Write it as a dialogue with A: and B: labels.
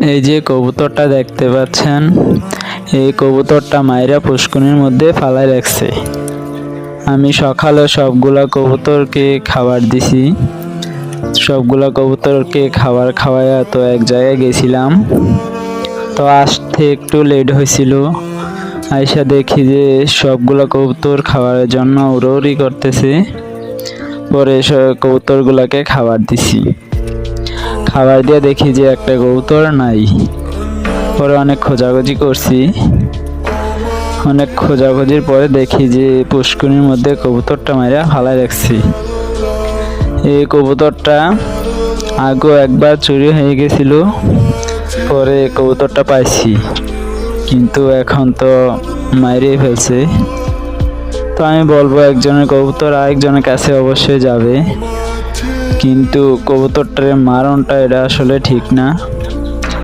A: এই যে কবুতরটা দেখতে পাচ্ছেন, এই কবুতরটা মাইরা পুষ্কুনির মধ্যে ফালাই রাখছে। আমি সকালে সবগুলা কবুতরকে খাবার দিছি। সবগুলা কবুতরকে খাবার খাওয়াইয়া তো এক জায়গায় গেছিলাম, তো আসতে একটু লেট হয়েছিল। আইসা দেখি যে সবগুলা কবুতর খাবারের জন্য উড়াউড়ি করতেছে। পরে কবুতরগুলাকে খাবার দিছি। খাবার দিয়ে দেখি যে একটা কবুতর নাই। পরে অনেক খোঁজাখুঁজি করছি। অনেক খোঁজাখুঁজির পরে দেখি যে পুষ্কুনির মধ্যে কবুতরটা মাইরা ফালাই রাখছি। এই কবুতরটা আগেও একবার চুরি হয়ে গেছিল, পরে কবুতরটা পাইছি, কিন্তু এখন তো মাইরে ফেলছে। তো আমি বলবো একজনের কবুতর আরেকজনের কাছে অবশ্যই যাবে, কিন্তু কবুতরটার মারণটা এটা আসলে ঠিক না।